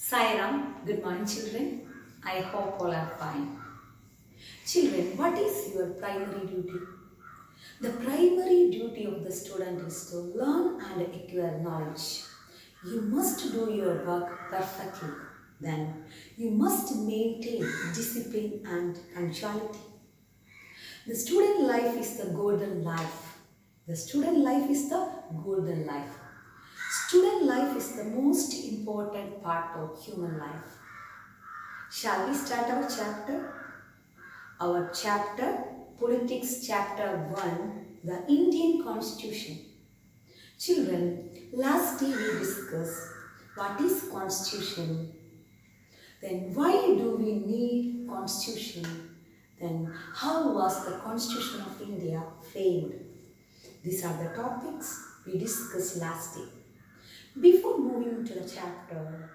Sairam, good morning children. I hope all are fine. Children, what is your primary duty? The primary duty of the student is to learn and acquire knowledge. You must do your work perfectly. Then you must maintain discipline and punctuality. The student life is the golden life. The student life is the golden life. Student life is the most important part of human life. Shall we start our chapter? Our chapter, Politics Chapter 1, the Indian Constitution. Children, last day we discussed what is Constitution, then why do we need Constitution, then how was the Constitution of India framed. These are the topics we discussed last day. Before moving to the chapter,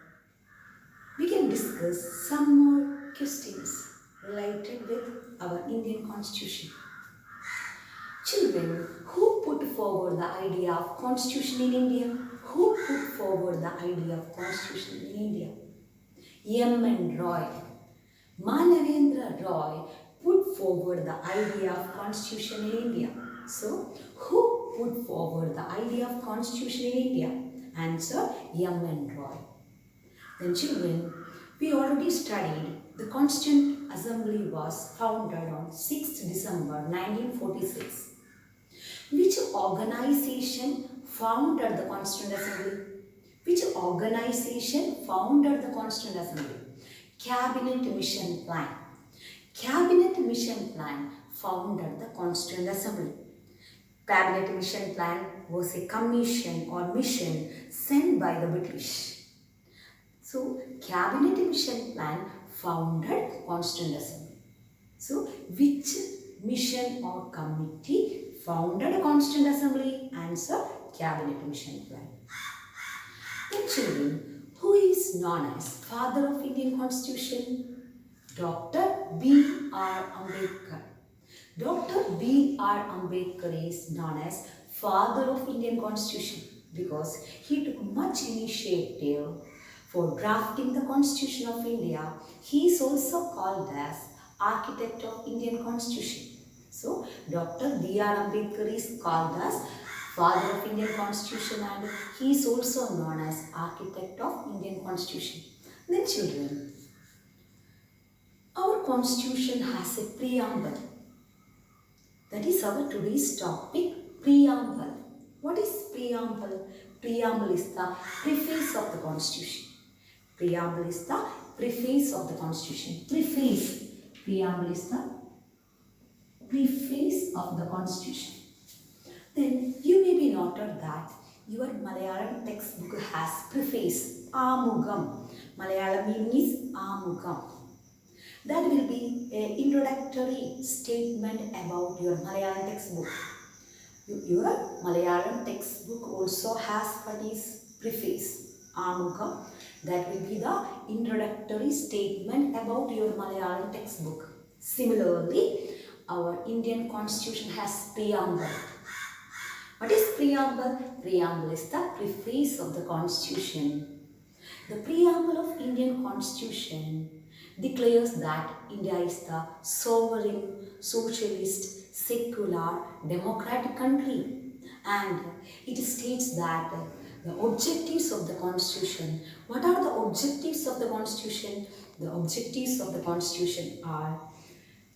we can discuss some more questions related with our Indian Constitution. Children, who put forward the idea of Constitution in India? Who put forward the idea of Constitution in India? M.N. Roy. Manavendra Roy put forward the idea of Constitution in India. So, who put forward the idea of Constitution in India? Answer, M.N. Roy. Then children, we already studied the Constituent Assembly was founded on 6th December 1946. Which organization founded the Constituent Assembly? Which organization founded the Constituent Assembly? Cabinet Mission Plan. Cabinet Mission Plan founded the Constituent Assembly. Cabinet Mission Plan was a commission or mission sent by the British. So, Cabinet Mission Plan founded Constituent Assembly. So, which mission or committee founded Constituent Assembly? Answer, Cabinet Mission Plan. Then children, who is known as Father of Indian Constitution? Dr. B.R. Ambedkar. Dr. B.R. Ambedkar is known as Father of Indian Constitution because he took much initiative for drafting the Constitution of India. He is also called as Architect of Indian Constitution. So, Dr. B.R. Ambedkar is called as Father of Indian Constitution and he is also known as Architect of Indian Constitution. Then children, our Constitution has a preamble. That is our today's topic, preamble. What is preamble? Preamble is the preface of the Constitution. Preamble is the preface of the Constitution. Preface. Preamble is the preface of the Constitution. Then you may be noted that your Malayalam textbook has preface, Amugam. Malayalam meaning is Amugam. That will be an introductory statement about your Malayalam textbook. Your Malayalam textbook also has what is preface, Amugam. That will be the introductory statement about your Malayalam textbook. Similarly, our Indian Constitution has preamble. What is preamble? Preamble is the preface of the Constitution. The preamble of Indian Constitution declares that India is the sovereign, socialist, secular, democratic country, and it states that the objectives of the Constitution. What are the objectives of the Constitution? The objectives of the Constitution are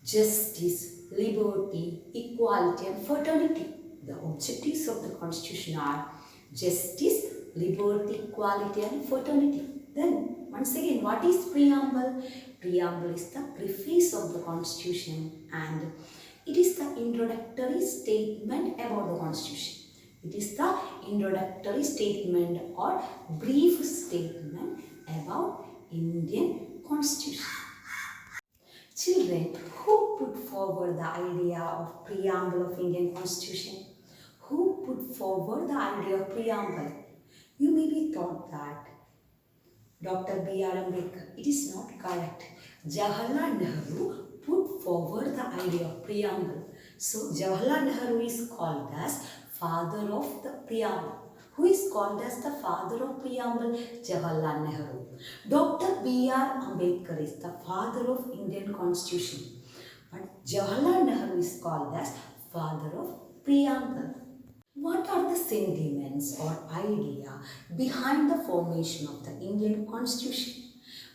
justice, liberty, equality and fraternity. The objectives of the Constitution are justice, liberty, equality and fraternity. Then, once again, what is preamble? Preamble is the preface of the Constitution and it is the introductory statement about the Constitution. It is the introductory statement or brief statement about Indian Constitution. Children, who put forward the idea of preamble of Indian Constitution? Who put forward the idea of preamble? You may be thought that Dr. B.R. Ambedkar. It is not correct. Jawaharlal Nehru put forward the idea of preamble. So, Jawaharlal Nehru is called as Father of the Preamble. Who is called as the father of preamble? Jawaharlal Nehru. Dr. B.R. Ambedkar is the father of Indian Constitution. But Jawaharlal Nehru is called as father of preamble. What are the sentiments or idea behind the formation of the Indian Constitution?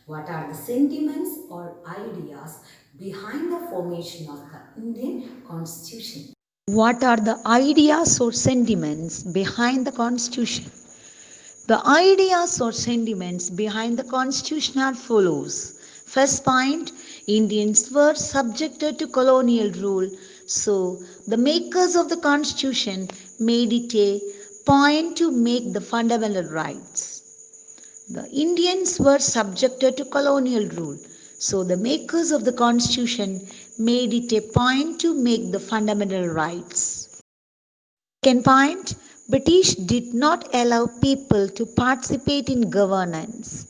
What are the sentiments or ideas behind the formation of the Indian Constitution? What are the ideas or sentiments behind the Constitution? The ideas or sentiments behind the Constitution are follows. First point, Indians were subjected to colonial rule, so the makers of the Constitution made it a point to make the fundamental rights. The Indians were subjected to colonial rule, so the makers of the Constitution made it a point to make the fundamental rights. Second point, British did not allow people to participate in governance.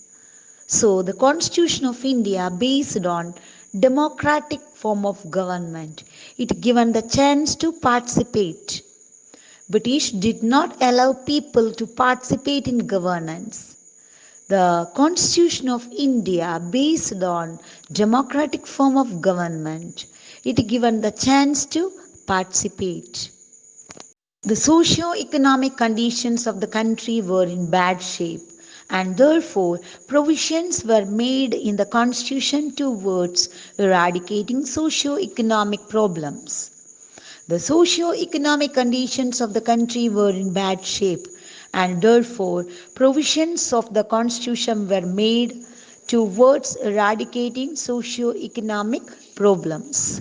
So the Constitution of India based on democratic form of government. It given the chance to participate. British did not allow people to participate in governance. The Constitution of India based on democratic form of government. It given the chance to participate. The socio-economic conditions of the country were in bad shape, and therefore provisions were made in the constitution towards eradicating socio-economic problems. The socio-economic conditions of the country were in bad shape, and therefore provisions of the constitution were made towards eradicating socio-economic problems.